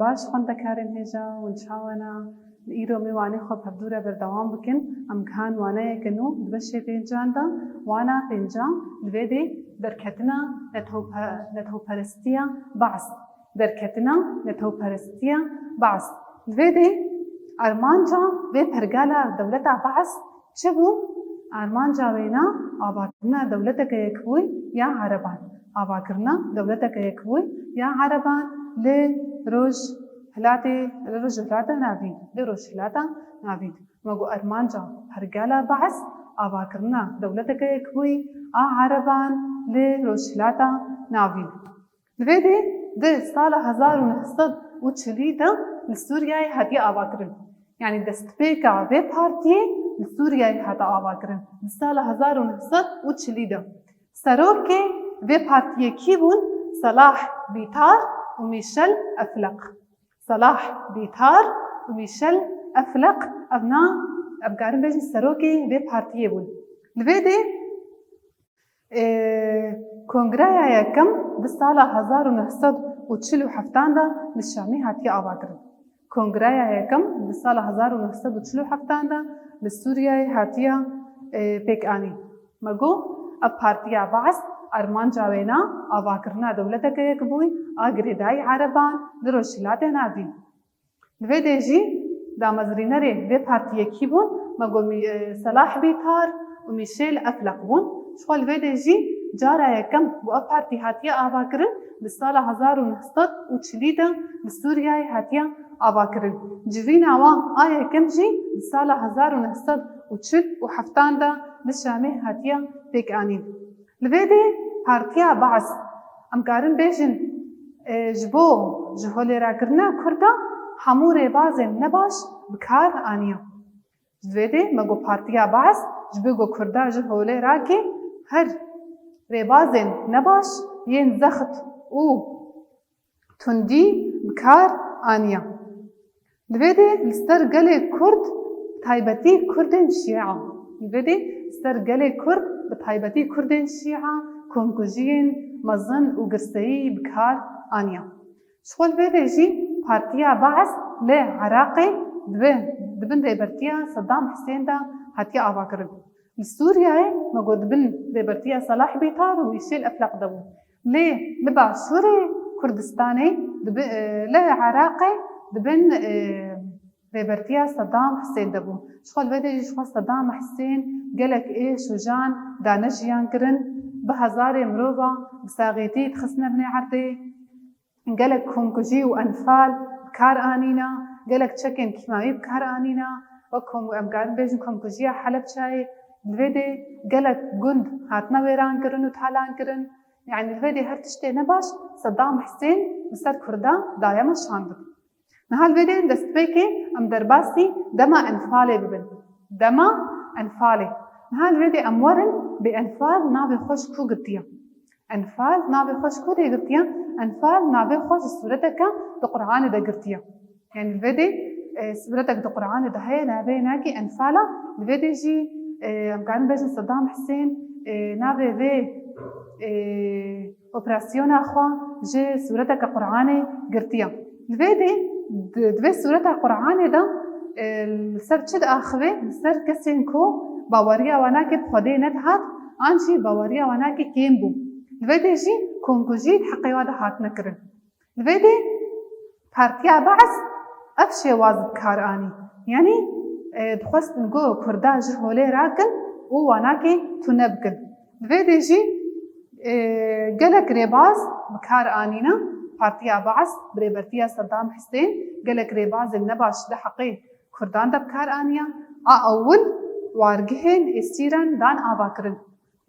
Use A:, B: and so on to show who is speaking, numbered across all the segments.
A: باش خونده کارن هجا ونشاونا ایرو میوانی خوب هفدوره بردوام بکن ام کان وانه کنو دبشه پینجان دا وانا پینجان لویده درکتنا نتو پرستیا بعض درکتنا نتو پرستیا بعض لویده ارمانجا و پرگالا دولتا بعض چبو ارمانجا وینا آباکرنا دولتا که یکوی یا عربان آباکرنا دولتا که یکوی یا عربان لروج هلاتا نابید لروج هلاتا نابید مگو ارمانجا پرگالا بعض آباکرنا دولتا که یکوی عربان لروج هلاتا نابید لویده ده سال 1940 ده لسوریای هدی آباکرن يعني دستپیکا و پارتی لسوریای هدا آباکرن سال 1940 سروکی و پارتی کی بون صلاح بیتار و میشل افلق صلاح بیتار و میشل افلق ابگارن بجن سروکی و پارتی بون لویده کنگرای یکم بسال 1947 دا للشامی هاتی آباکرن کنگرای یکم بسال 1947 دا لسوریای هاتیا پیکانی مگو اب پارتیا بعض ارمان جاوینا آباکرنا دولتا که یک بوی آگریدای عربان لروشلات نابی لویده جی دا مزرینره و پارتی کی بون مگو صلاح بیتار و میشل افلق بون شوال لویده جی جارا یکم بو اب پارتی هاتیا آباکرن بسال 1940 لسوریای هاتیا آباکرن جوینا وان آیا کم جی بسال 1947 دا لشامی هاتیا پیکانی لویده پارتیا بعض امکارن بیشن جبو جهولی را کرنا کردا همو ریباز نباش بکار آنیا لویده مگو پارتیا بعض جبو کردا جهولی را که هر ریباز نباش ین زخت او تندی بکار آنیا لویده لستر گله کرد تایبتی کردن شیعه لویده لستر گله کرد بتایبتی کردن شیعه کنکوژین مزن و گرسایی بکار آنیا شوال لویده جی پارتیا بعض ل عراقی دبن ریبرتیا صدام حسین دا هاتیا آباکرن لسوریای مگو دبن ریبرتیا صلاح بیتار و میشل افلق دبو لبا سوری کردستانی ل عراقی دبن ریبرتیا صدام حسین دبو شخال ویده شخال صدام حسین گلک ایش و جان دانشیان کرن به هزار مروبا بساغیتی تخصنا بنی عرده گلک کنکوژی و انفال بکار آنینا گلک چکن کیماوی بکار آنینا وکم امکان بیشن کنکوژی حلب چای لویده گلک گند هاتنا ویران کرن و تالان کرن يعني الفيديو هرتشتي نباش صدام حسين بسر كردا دايما شاندر نهال الفيديو دستبيكي ام درباسي دما انفالي ببن دما انفالي نهال الفيديو امورن بانفال نابي خوش كو قرتيا انفال نابي خوش كو دي قرتيا انفال نابي خوش سورتك دقرعان دا قرتيا يعني الفيديو سورتك دقرعان دا هي نابي ناكي انفالا الفيديو جي ام قاعدين بيجن صدام حسين نابي في اوپراسیون اخوا جه صورتك قرآني قرتيا الفيدي دوی صورتك قرآني دا سر چد آخوه سر کسین کو باوریا وناکی بخوده ندهات آنشی باوریا وناکی کیم بو الفيدي جي کنکوژید حقی واده هات نکرن الفيدي پارتیا بعض افشي واضب کار آنی یعنی دخواست نگو کرده جهوله راکن و وناکی تنبکن الفيدي جي قالك ريباز بكار آنينا بارتيا بعض بريبرتيا صدام حسين قالك ريباز النباش ده حقي كردان ده بكار آنيا أول وارجهن استيران دان آباكرن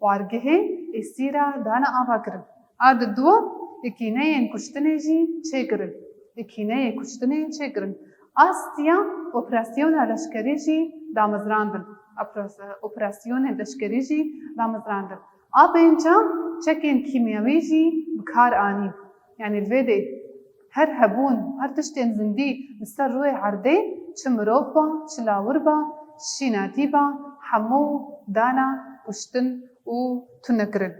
A: وارجهن استيرا دان آباكرن عاد الدوا إكينين كشتنيجي شكرن إكينين كشتني شكرن أستيا أوبراسيون لشكريجي دامزراندن أوبراسيون لشكريجي دامزراندن آبینجا چکن کیمیاویجی بکار آنی یعنی الفيدي هر هبون هر تشتين زندي مستر روی عرده چه مروبا چه لاوربا شیناتی با حمو دانا کشتن و تنکرن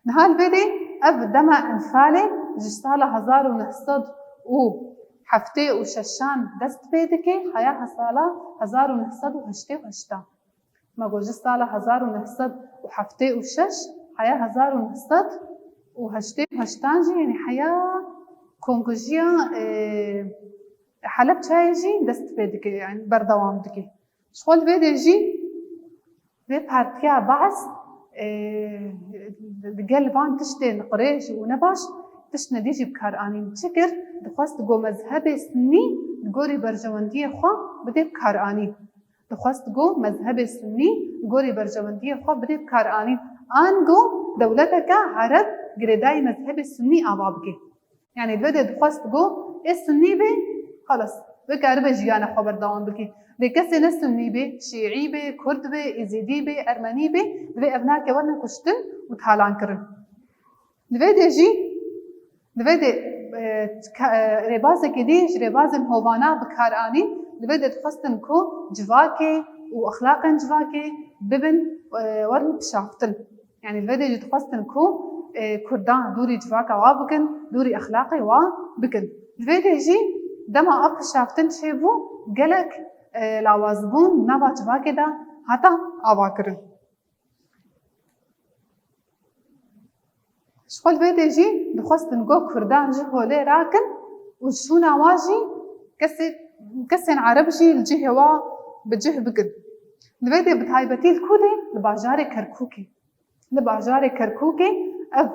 A: نها الفيدي اب دما انفاله جستال 1900 و هفته و ششان دست پیدا که حیا سالا 1988 مگوج سالا 1976 حیا 1988 یعنی حیا کنگوژیا حلب چایجی دست پیدا که یعنی بردوام دکی شغل ویده جی و پارتیا بعض قلبان تشتين قريش ونباش تش نديجي بكاراني تشكر دخواست جو مذهب سني جوري برجواندية خوا بدي بكاراني دخواست جو مذهب سني جوري برجواندية خوا بدي بكاراني آن جو دولتك عرب قرداي مذهب سني آبابكي يعني بدي دخواست جو السني بي خلاص بكاربة جيانا خبر دوام بكي بكسي نسني بي شيعي بي كرد بي إزيدي بي أرمني بي دبي أبناء كورنا كشتن وتحالان كرن دبي جي دبي ربازة كديش ربازة هوانا بكاراني دبي تخصن كو جواكي وأخلاقا جواكي ببن ورن بشافتن يعني دبي تخصن كو كردان دوري جواكا وابكن دوري أخلاقي وابكن دبي جي دما أب شافتن شيبو قلق لاوازبون نبا جواكي دا حتى آواكرن شغل بيدي دخواستن جو كردان جي هولي راكن وشونا واجي كسين عربجي الجيه وا بجيه بقن لبيدي بتهايبتي الكودي لباجاري كركوكي اف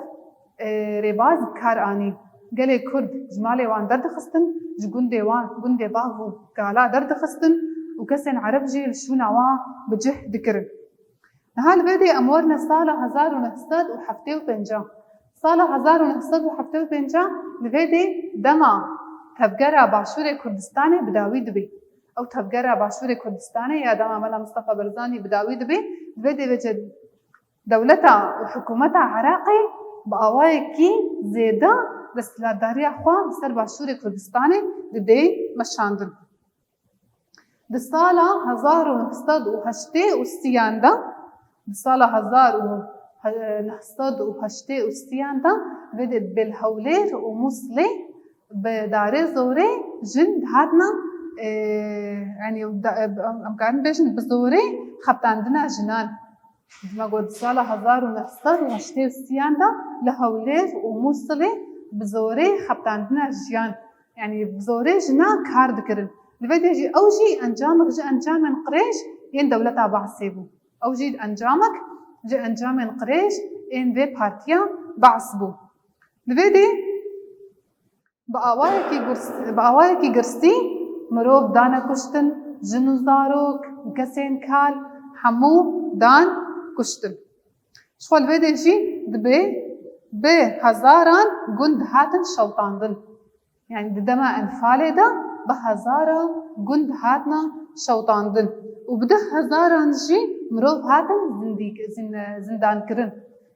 A: ريباز بكاراني قالي كرد جمالي وان درد خستن جگوندي وان گوندي باغو قالا درد خستن وكسين عربجي الشونا وا بجيه دكرن هال بيدي امورنا صالة 1950 صالة 1950 لبيدي دما تفجرها باشور كردستاني بداوي دبي او تفجرها باشور كردستاني يا دما ملا مصطفى برزاني بداوي دبي لبيدي وجد دولتها وحكومتها عراقي بأوايكي زيدا دستلاداري اخوان بسر باشور كردستاني لدي مشاندن دصالة 1968 دصالة 1968 بدأ بالهولير وموصلي بداري زوري جند هاتنا يعني أمكان بيجن بزوري خبط عندنا جنان ما قلت صالة 1968 لهولير وموصلي بزوري خبط عندنا جيان يعني بزوري جنا كار ذكرن لبدا يجي أوجي أنجامك جي أنجام قريش ين دولتها بعصيبو أوجي أنجامك جي أنجام قريش ين ذي بارتيا بعصبو لبدا بأوايكي قرستي مروف دانا كشتن جنو زاروك وكسين كال حمو دان كشتن شخول بدا يجي دبي بهزاران قند هاتن شوطاندن يعني دما انفالي دا بهزارا قند هاتنا شوطاندن وبده هزاران جي مروف هاتن زندان كرن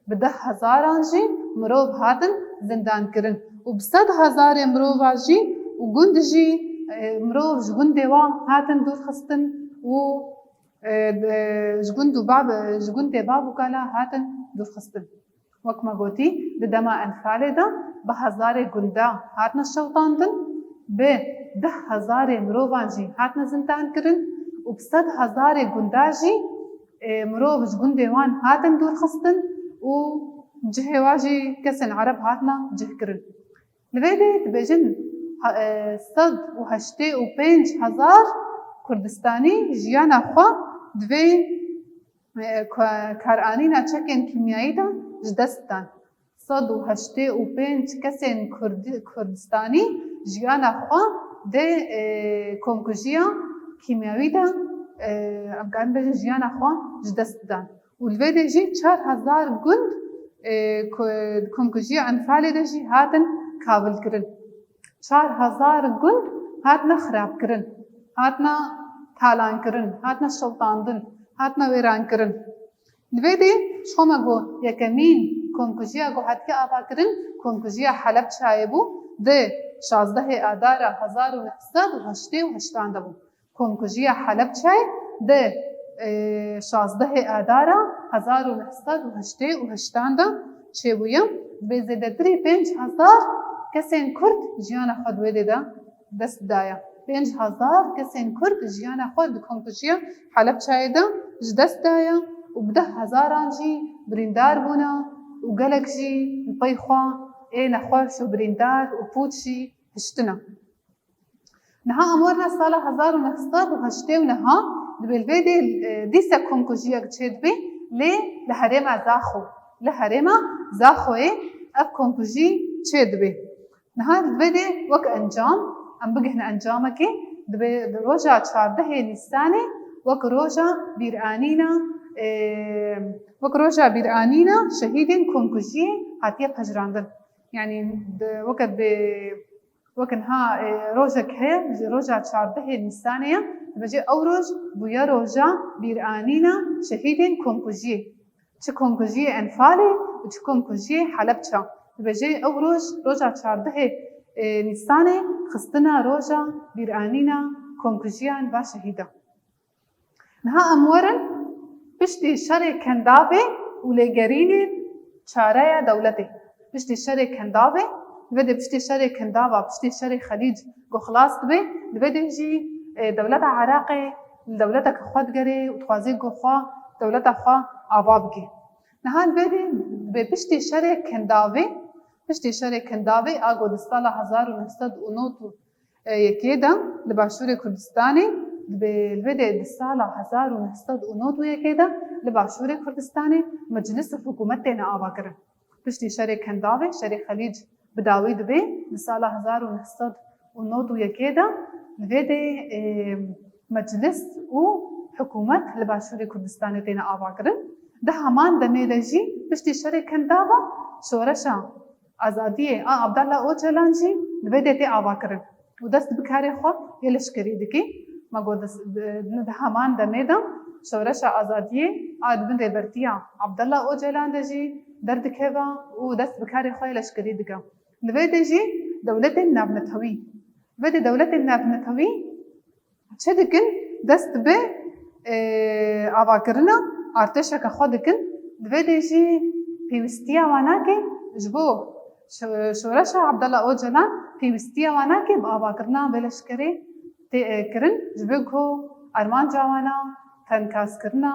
A: بده هزاران جي مروف هاتن زندان كرن وبصد هزار مروف جي وقند جي مروف جقند وا هاتن دور خستن و جقند باب وكالا هاتن دور خستن وقت ما قوتي دما انفالي دا بهزار قندا هاتنا شوطاندن ده هزار مروفان جي هاتنا زندان كرن وبصد هزار قنداجي مروف جقندي وان هاتن دور خستن و جهي واجي كسن عرب هاتنا جه كرن لبيدي تبجن صد وهشتي وبينج هزار كردستاني جيانا خوا دوي كارانينا تشكين كيميائي دا جدستان صد وهشتي وبينج كسن كردستاني جيانا خوا ده كومكوجيا كيميائي دا أمكان بجي جيانا خوا جدستان والفيدي جي 4000 قند كومكوجيا انفالي دا جي هاتن كابل كرن 4000 قند هاتنا خراب كرن هاتنا تالان كرن هاتنا شوطاندن هاتنا ويران كرن الفيدي شو ما قو يكمين كومكوجيا قو هاتكي آبا كرن كومكوجيا حلب شايبو ده 16 آذار 1988 دبو كومكوجيا حلب شاي ده 16 آذار 1988 ده شيبويا بزيادتري 5000 کسین کرد جیان خود ویده دا دست دایا 5000 کسین کرد جیان خود کمکوژیا حلب چای دا دست دایا و بده هزاران جی بریندار بونا و گلک جی پی خوا نخوش و بریندار و پوت جی هشتنا نها امورنا سال 1908 نها بالفيدي ديسا كونكوجيا تشيد بي لهريما زاخو لهريما زاخو اف كونكوجي تشيد بي نها الفيدي وك انجام ام بقهنا انجامكي روجا تشارده نيساني وك روجا بيرانينا شهيدين كونكوجي هاتيا بهجراندن يعني وكنها روجك هي روجا تشارده نيسانيا بجي أوروج بويا روجا بيرانينا شهيدين كونكوجي تش كونكوجي انفالي وتش كونكوجي حلبشا بجي أوروج روجا تشارده نيساني خستنا روجا بيرانينا كونكوجيان با شهيدا نها أمورن بشتي شري كندافي وليجريني شاريا دولتي بشتي شري كندافي بدي بشتي شري كندافا بشتي شري خليج جو خلاص بدي جي دولت عراقي دولتك خود جري وتخازي جو خا دولتك خا عبابكي نهان بدي بشتي شري كندافي اگو دستالا 1909 يكيدا لباشوري كردستاني بالبدء دستالا 1909 يكيدا لباشوري كردستاني مجلس حكومتنا آباكر بشتي شري كندافي شري خليج بداويد بي دستالا 1909 يكيدا لبدء مجلس وحكومة لباشوري كردستاني تينا آباكرن ده همان دميلجي بشتي شري كندافا شورشا آزادیه عبدالله اوجلان جی دویده تی آواکرن و دست بکاری خو یلش کریدکی مگو دست ده همان دمیدا شورش آزادیه بن ریبرتیا عبدالله اوجلان جی درد کهوا و دست بکاری خو یلش کریدکا دویده جی دولت نابنتهوی دویده دولت نابنتهوی چه دکن دست به آواکرنا ارتشا که خو دکن دویده جی پیوستیا واناکی جبو شورش عبدالله اوجلان پیوستیا وانا که بابا کرنا بلش کری کرن جبگو ارمان جوانا تنکاس کرنا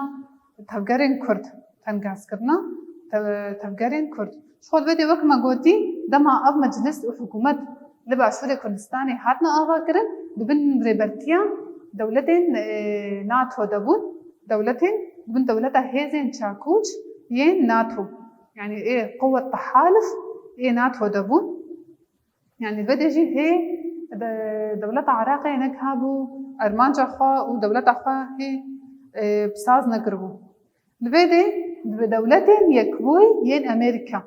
A: تفگرین کرد شخول بدی وقت ما قوتي دما اب مجلس و حکومت لباشوري كردستاني هاتنا آغا کرن دبن ريبرتيا دولتين ناتو دبون دبن دولتا هيزين چاكوچ ين ناتو يعني ايه قوة تحالف ايه ناتو دبون يعني بدجي هي دولة عراقي نكهبو ارمانجا خوا ودولة خوا هي بساز نقربو لبدي بدولتين يكبوي ين امريكا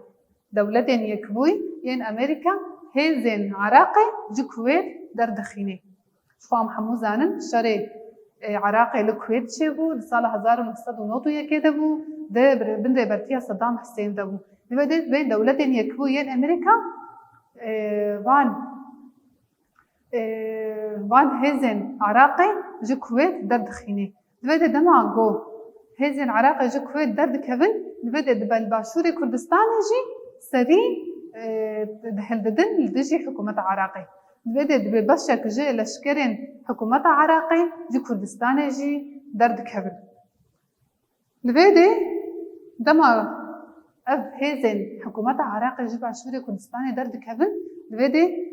A: دولتين يكبوي ين امريكا هي زين عراقي جو كويت دردخيني شفا محمود زانن شري عراقي لكويت شيبو صالح 1909 يكيدبو ده بن ريبرتيا صدام حسين دبو لبدي بين دولتين يكبوي ين امريكا وان هزن عراقي جو كويت درد خيني لبدي دما جو هزن عراقي جو كويت درد كفن لبدي بالباشوري كردستان جي سري دهلددن لدجي حكومة عراقي لبدي ببشك جي لشكرين حكومة عراقي جو كردستان جي درد كفن لبدي دما اب هزن حكومة عراقي جو باشوري كردستان درد كفن لبدي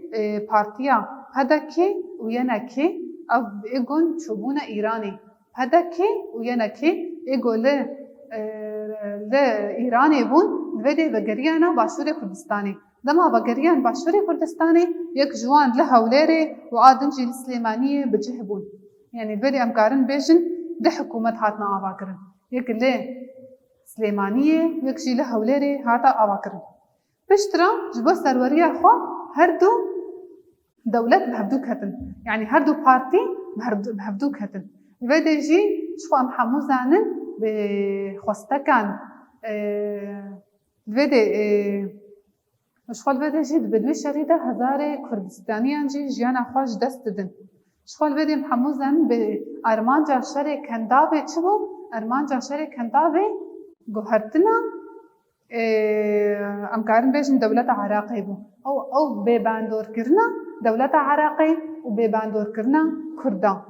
A: بارتيا هداكي ويناكي او ايغون چوبونا ايراني هداكي ويناكي ايغو ل ايراني بون لبدي بغريانا باشوري كردستاني دما بغريان باشوري كردستاني يك جوان لهوليري وادنجي السليمانيه بجهبون يعني لبدي امكارن بيجن ده حكومة هاتنا آواكرن يك لي سليمانيه يك جي لهوليري هاتا آواكرن بشترا جبو سروريا خو هردو دولت بهبدوك هتن يعني هردو بارتي بهبدوك هتن بدي جي شو ام حمو زانن بخوستكان بدي شخول بدي جي بدوي شريدة هزاري كردستانيان جي جيانا خوش دست دن شخول بدي محمو زانن بأرمانجا شري كندابي چبو أرمانجا شري كندابي گوهرتنا ام کارن بیشن دولت عراقی بو او به باندور کرنا دولت عراقی و به باندور کرنا کردان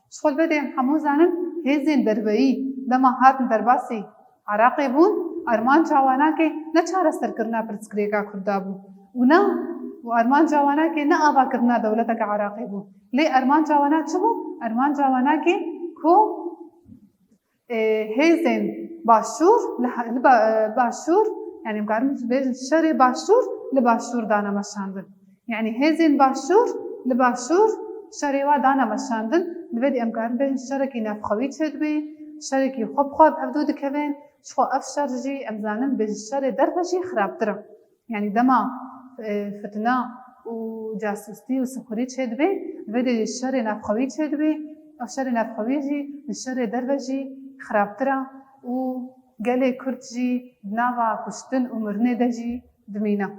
A: شغل بده همو زانن هزین دروی دما هاتن درباسی عراقی بون ارمان جوانا که نه چاره سر کرنا پرسکریگا کردا بو ونا و ارمان جوانا که نه آبا کرنا دولت عراقی بو لی ارمان جوانا چه بو ارمان جوانا که کو هزین باشور باشور يعني مقارنة بين الشري باشور لباشور دانا مشاندن يعني هزين باشور لباشور شري ودانا مشاندن لبدي مقارنة بين الشركي نافخوي تشد بي شركي خب هبدود كبين شخو أفشر جي أمزانن بين الشري درفجي خراب ترى يعني دما فتنة وجاسوستي وسخوري تشد بي لبدي الشري نافخوي تشد بي أو شري نافخوي جي الشري درفجي خراب ترى و قالي كردجي بناوا كشتن ومرنه دجي دمينا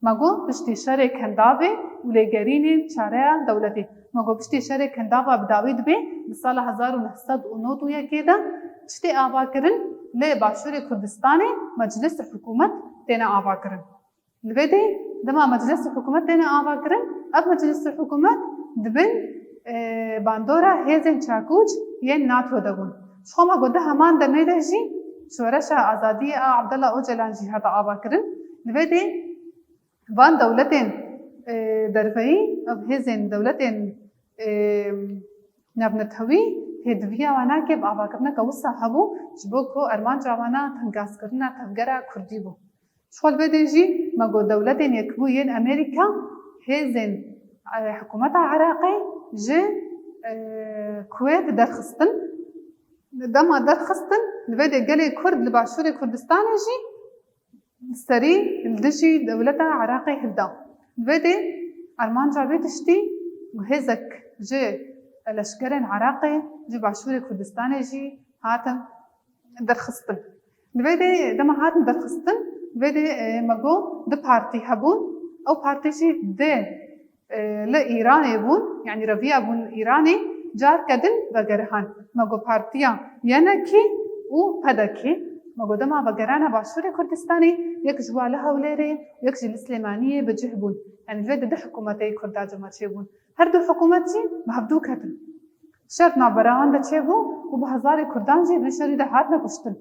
A: ماغو بشتي شري كندابي وليگريني چاره دولتي ماغو بشتي شري كندابا بداويد بي بسال 1909 يكيدا بشتي آبا کرن لي باشور كردستاني مجلس حكومت تينا آبا کرن لبدي دما مجلس حكومت تينا آبا کرن اب مجلس حكومت دبن باندورا هيزن چاكوچ ين ناتو دبون شو ما قد همان دمي دجي شورشا آزادی عبدالله اوجلان جهاد آبا کرن لبدي وان دولتين درفعي او هزين دولتين نبنتهوي هدوية وانا كيب آبا کرنا كوسا هبو جبوكو ارمان جوانا تنقاس کرنا تفگرا كردي بو شوال بدي جي ماغو دولتين يكبو ين امريكا هزين حكومة عراقي جي كويت درخستن دما درخستن لبدي قالي كرد لباشوري كردستان جي سري الدجي دولتا عراقي هدا لبدي ارمان جابي تشتي وهزك جي الاشكرين عراقي جي باشوري كردستان جي هاتم درخستن لبدي دما هاتم درخستن لبدي ماغو د بارتي هبون او بارتي جي د لإيراني بون يعني رفيع بون إيراني جار كدن وغرهان ماغو بارتيا ينكي و پدكي ماغو دما وغرانا باشوري كردستاني يك جواله هوليري يك جي السليمانية بجهبون يعني الفيد ده حكومتي كردا جماعتي هر دو حكومتي بهبدو كتن شرط نابراهان ده چهبو و بهزار كردان جي بشري ده هاتنا كشتن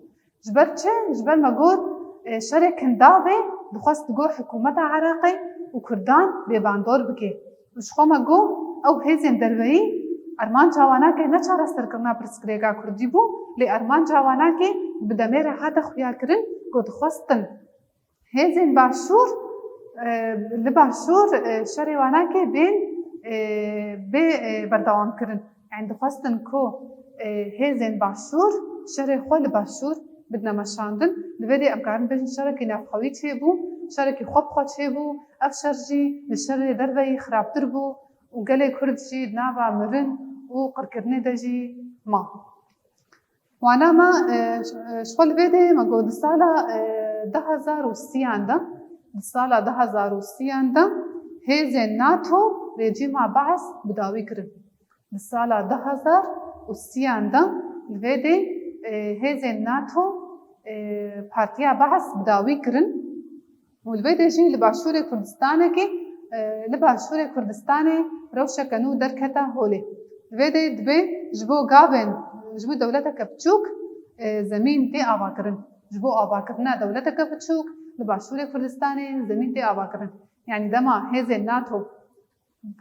A: جبر چه جبر ماغو شري كنداوي دخواست گو حكومت عراقي و كردان بباندور بكي وشخو ماغو او هزين دروي ارمان جوانا که نه چاره سر کرنا پرسکریگا کردی بو لی ارمان جوانا که بدمیر هات خویا کرن گود خواستن هزین باشور لباشور شری وانا که بین به بردوام کرن يعني خواستن کو هزین باشور شری خول باشور بدنا مشاندن لبدي امكان بين شركي نافخوي تشيبو شركي خب تشيبو افشرجي للشر دربي خراب تربو وقالي كردجي نابا مرن وقركرني دجي ما وانا ما شغل بيدي ما قود الصالة 2030 عنده الصالة 2030 عنده هزين ناتو ريجيما بعث بداوي كرن الصالة 2030 عنده البيدي هزين ناتو بارتيا بعث بداوي كرن والبيدي جي لباشوري كردستاني كي لباشوري كردستاني روشا كانو دركتا هولي البيدي دبي جبو غابن جبو دولتك بتشوك زمين تي آباكرن جبو آباكرنا دولتك بتشوك لباشوري كردستاني زمين تي آباكرن يعني دما هزين ناتو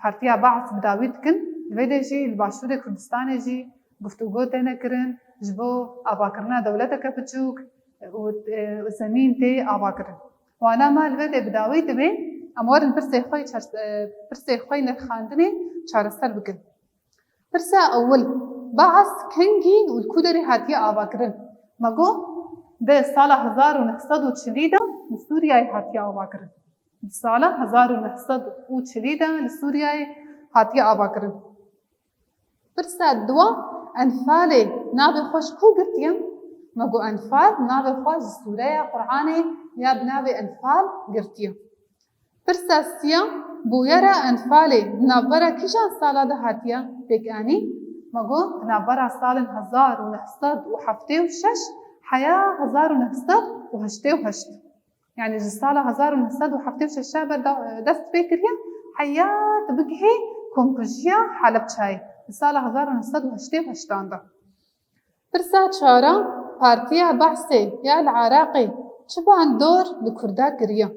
A: بارتيا بعث بداوي كن البيدي جي لباشوري كردستاني جي گفتگو تينا كرن جبو آباكرنا دولتك بتشوك وزمين تي آباكرن وانا ما البيدي بداوي دبي امورن برسي خوي نرخاندني چارستر بكن برسا اول بعث كنجي والكودري هاتيا آباكرن ماغو ده سالة 1940 لسوريا هاتيا آباكرن سالة 1940 لسوريا هاتيا آباكرن برسا دوا انفالي نابي خوش كو قرتيا ماغو انفال نابي خوش سوريا قرآني يا بنابي انفال قرتيا برساسيا بويرا انفالي بنابرا كيشان سالا ده هاتيا بيكاني ماغو بنابرا سالن 1906 حياة 1908 يعني جسالة 1976 دست فكريا حيات بقهي كومبوجيا حلب شاي جسالة 1988 ده برسا چارا پارتیا بحثي يا العراقي چبان دور لكردا كريا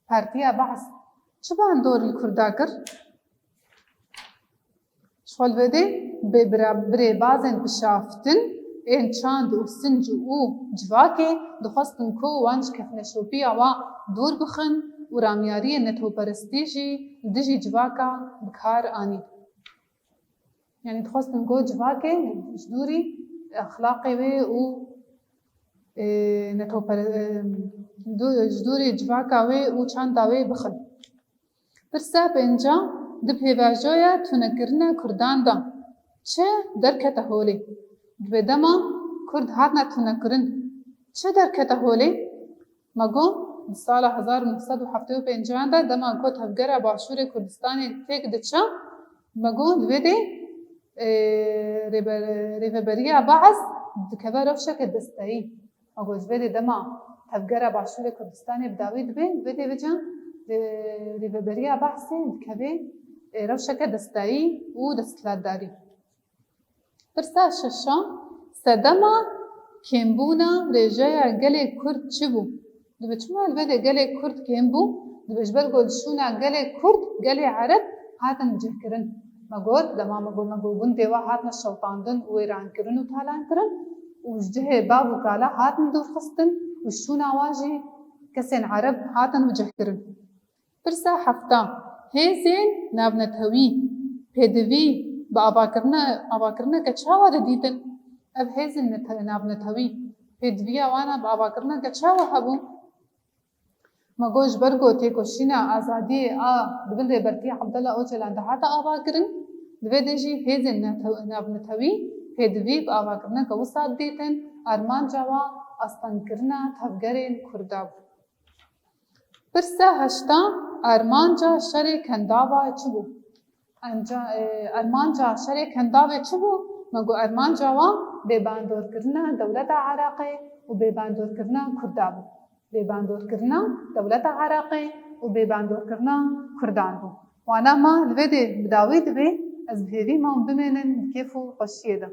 A: پارتیا بحث چبان دور لكردا كر شغل بدي بري بازن بشافتن این چاند و سنج و جواکه دخواستن کو وانج کفنشوپی آوا دور بخن و رامیاری نتو پرستیجی دجی جواکا بکار آنی یعنی دخواستن کو جواکه جدوری اخلاقی و نتو جدوری جواکا و چانداوی بخن برسا بینجا دبهیواجویا تونکرنا کردان دا چه درکتا هولی بدما کرد هاتنا تنکرن چه درکته هولی مگو سال 1975 دا دما گوت هفگره باشور کردستانی تک دچا مگو دویده ریفبریا بعض دکبه روشک دستایی مگو دویده دما هفگره باشور کردستانی بداوید بین دویده وجه ریفبریا بعضی دکبه روشک دستایی و دستلاتداری برسا ششا سدما کمبونا رجایا گله کرد چی بو؟ دو چما الوده گله کرد کم بو؟ دو بجبر گلشونا گله کرد گله عرب هاتن وجه کرن مگود دما مگو بنده و هاتن شوطاندن و ایران کرن و تالان کرن وجه بابو کالا هاتن دور خستن وشونا واجه کسین عرب هاتن وجه کرن برسا هفتا هزین نابنتهوی پدوی با آباکرنا کچاوا دیدن اب هزن نابنتهوی پدویا وانا با آباکرنا کچاوا هبو مگوش برگو تیکوشینا آزادی دبل برتی عبدالله اوچلان دهاتا آباکرن دویدجی هزن نابنتهوی پدوی با آباکرنا کوساد دیتن ارمان جاوا استنکرنا تفگرین کرداب برسا هشتا ارمان جا شری کنداوا چبو ارمان جا شری کنداوا چبو مگو ارمان جاوا بباندور کرنا دولت عراقی و بباندور کرنا کرداب بباندور کرنا دولت عراقی و بباندور کرنا کردان بو وانا ما لبدي بداوي دبي از بهذي ما بمنن كيفو قشيده